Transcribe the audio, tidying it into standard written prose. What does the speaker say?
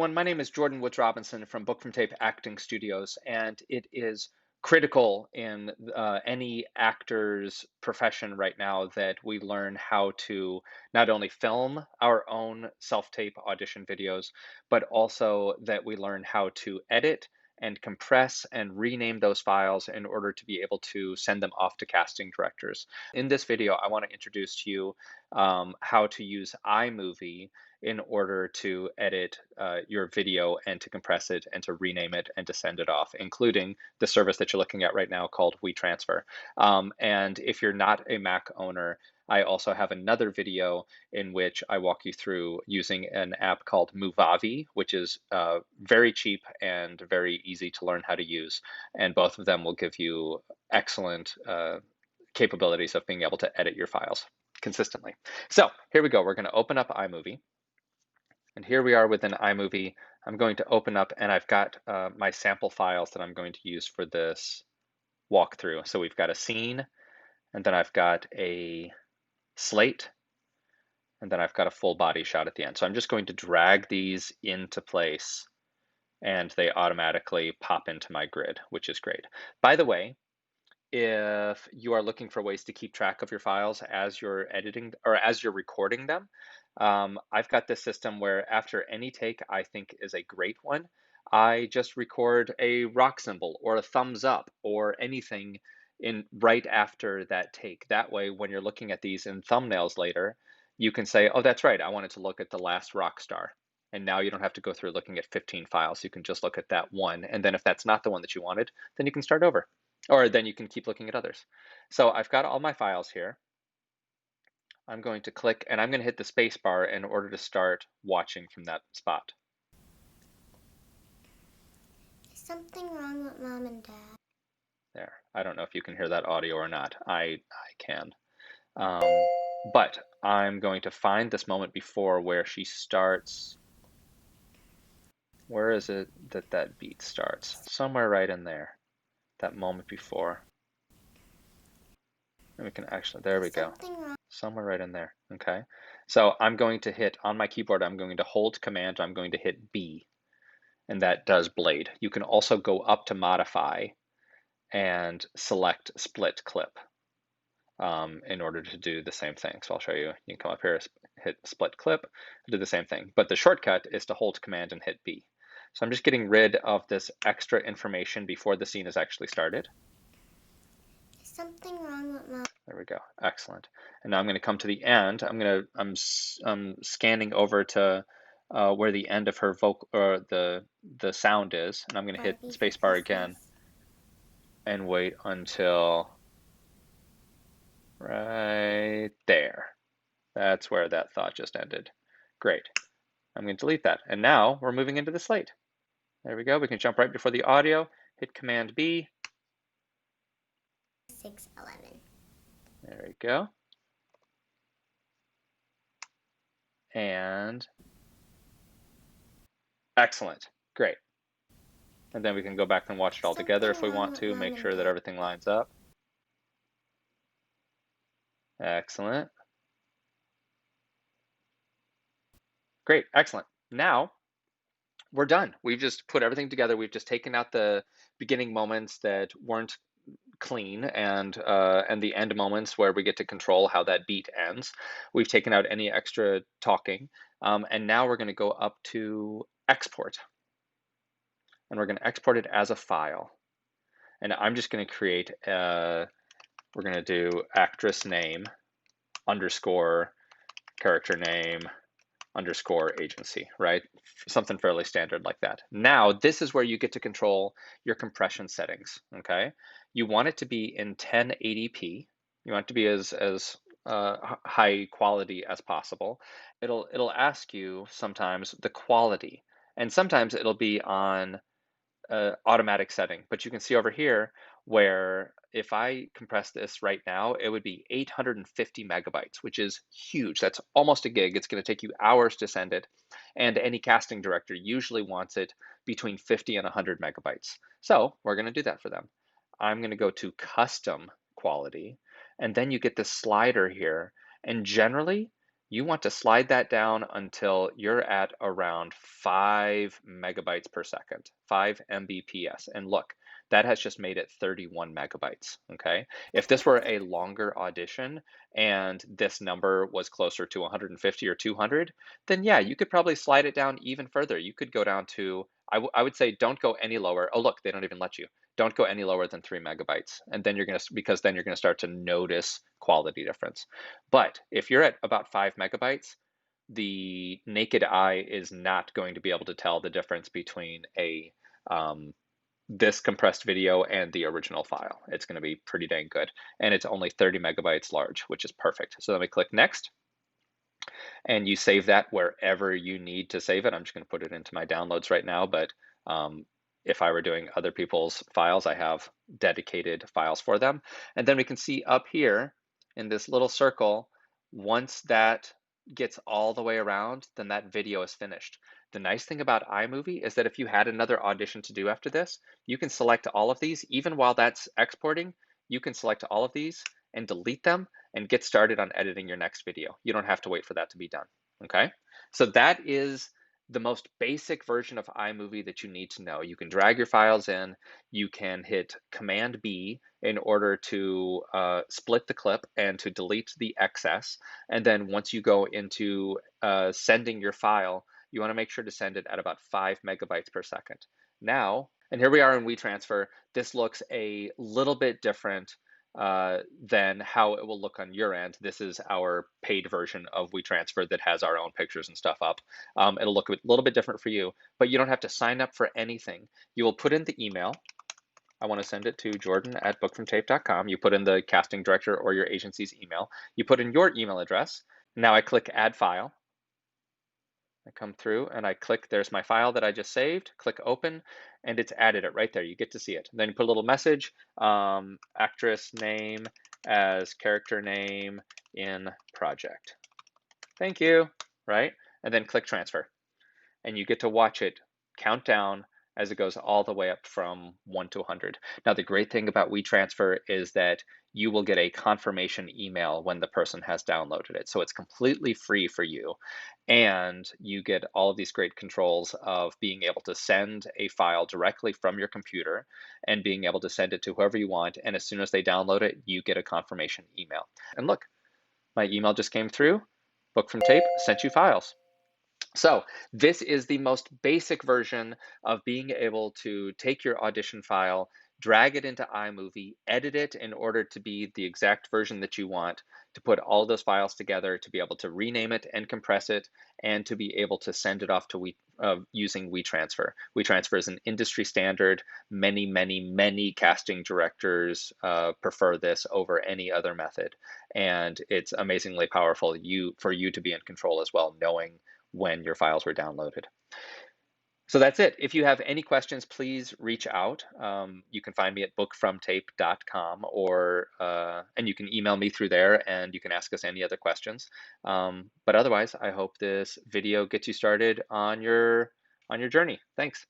everyone. My name is Jordan Woods Robinson from Book from Tape Acting Studios, and it is critical in any actor's profession right now that we learn how to not only film our own self-tape audition videos, but also that we learn how to edit and compress and rename those files in order to be able to send them off to casting directors. In this video, I want to introduce to you how to use iMovie in order to edit your video and to compress it and to rename it and to send it off, including the service that you're looking at right now called WeTransfer. And if you're not a Mac owner, I also have another video in which I walk you through using an app called Movavi, which is very cheap and very easy to learn how to use. And both of them will give you excellent capabilities of being able to edit your files consistently. So here we go. We're going to open up iMovie. And here we are within iMovie. I'm going to open up and I've got my sample files that I'm going to use for this walkthrough. So we've got a scene, and then I've got a slate, and then I've got a full body shot at the end. So I'm just going to drag these into place and they automatically pop into my grid, which is great. By the way, if you are looking for ways to keep track of your files as you're editing or as you're recording them, I've got this system where after any take I think is a great one, I just record a rock symbol or a thumbs up or anything in right after that take. That way, when you're looking at these in thumbnails later, you can say, oh, that's right, I wanted to look at the last rock star. And now you don't have to go through looking at 15 files. You can just look at that one. And then if that's not the one that you wanted, then you can start over. Or then you can keep looking at others. So I've got all my files here. I'm going to click and I'm going to hit the space bar in order to start watching from that spot. Is something wrong with Mom and Dad? There. I don't know if you can hear that audio or not. I can. But I'm going to find this moment before where she starts. Where is it that that beat starts? Somewhere right in there. That moment before. And we can actually, there we go. Somewhere right in there. Okay. So I'm going to hit on my keyboard, I'm going to hold Command, I'm going to hit B, and that does blade. You can also go up to modify and select split clip in order to do the same thing. So I'll show you. You can come up here, hit split clip, do the same thing. But the shortcut is to hold Command and hit B. So I'm just getting rid of this extra information before the scene is actually started. Is something wrong with Mom? There we go. Excellent. And now I'm going to come to the end. I'm scanning over to where the end of her vocal or the sound is, and I'm going to hit spacebar again and wait until right there. That's where that thought just ended. Great. I'm going to delete that. And now we're moving into the slate. There we go. We can jump right before the audio, hit Command B. 6:11. There we go. And excellent. Great. And then we can go back and watch it all together if we want to, make sure that everything lines up. Excellent. Great. Excellent. Now we're done. We've just put everything together. We've just taken out the beginning moments that weren't clean and the end moments where we get to control how that beat ends. We've taken out any extra talking, and now we're going to go up to export, and we're going to export it as a file. And I'm just going to create we're going to do actress name underscore character name underscore agency, right? Something fairly standard like that. Now, this is where you get to control your compression settings, okay? You want it to be in 1080p. You want it to be as high quality as possible. It'll ask you sometimes the quality, and sometimes it'll be on automatic setting. But you can see over here where if I compress this right now, it would be 850 megabytes, which is huge. That's almost a gig. It's going to take you hours to send it. And any casting director usually wants it between 50 and 100 megabytes. So we're going to do that for them. I'm going to go to custom quality, and then you get this slider here. And generally, you want to slide that down until you're at around 5 megabytes per second, 5 Mbps. And look, that has just made it 31 megabytes, okay? If this were a longer audition and this number was closer to 150 or 200, then yeah, you could probably slide it down even further. You could go down to, I would say don't go any lower. Oh, look, they don't even let you. Don't go any lower than 3 megabytes. And then because then you're gonna start to notice quality difference. But if you're at about 5 megabytes, the naked eye is not going to be able to tell the difference between this compressed video and the original file. It's going to be pretty dang good. And it's only 30 megabytes large, which is perfect. So let me click next. And you save that wherever you need to save it. I'm just going to put it into my downloads right now, but if I were doing other people's files, I have dedicated files for them. And then we can see up here in this little circle, once that gets all the way around, then that video is finished. The nice thing about iMovie is that if you had another audition to do after this, you can select all of these. Even while that's exporting, you can select all of these and delete them and get started on editing your next video. You don't have to wait for that to be done, okay? So that is the most basic version of iMovie that you need to know. You can drag your files in, you can hit Command B in order to split the clip and to delete the excess. And then once you go into sending your file, you wanna make sure to send it at about 5 megabytes per second. Now, and here we are in WeTransfer, this looks a little bit different than how it will look on your end. This is our paid version of WeTransfer that has our own pictures and stuff up. It'll look a little bit different for you, but you don't have to sign up for anything. You will put in the email. I want to send it to jordan@bookfromtape.com. You put in the casting director or your agency's email. You put in your email address. Now I click Add File. I come through and I click, there's my file that I just saved, click open, and it's added it right there. You get to see it. Then you put a little message, actress name as character name in project. Thank you, right? And then click transfer. And you get to watch it count down as it goes all the way up from 1 to 100. Now, the great thing about WeTransfer is that you will get a confirmation email when the person has downloaded it. So it's completely free for you. And you get all of these great controls of being able to send a file directly from your computer and being able to send it to whoever you want. And as soon as they download it, you get a confirmation email. And look, my email just came through. Book from Tape sent you files. So this is the most basic version of being able to take your audition file, drag it into iMovie, edit it in order to be the exact version that you want, to put all those files together, to be able to rename it and compress it, and to be able to send it off to using WeTransfer. WeTransfer is an industry standard. Many, many, many casting directors prefer this over any other method. And it's amazingly powerful for you to be in control as well, knowing when your files were downloaded. So that's it. If you have any questions, please reach out. You can find me at bookfromtape.com and you can email me through there and you can ask us any other questions. But otherwise, I hope this video gets you started on your journey. Thanks.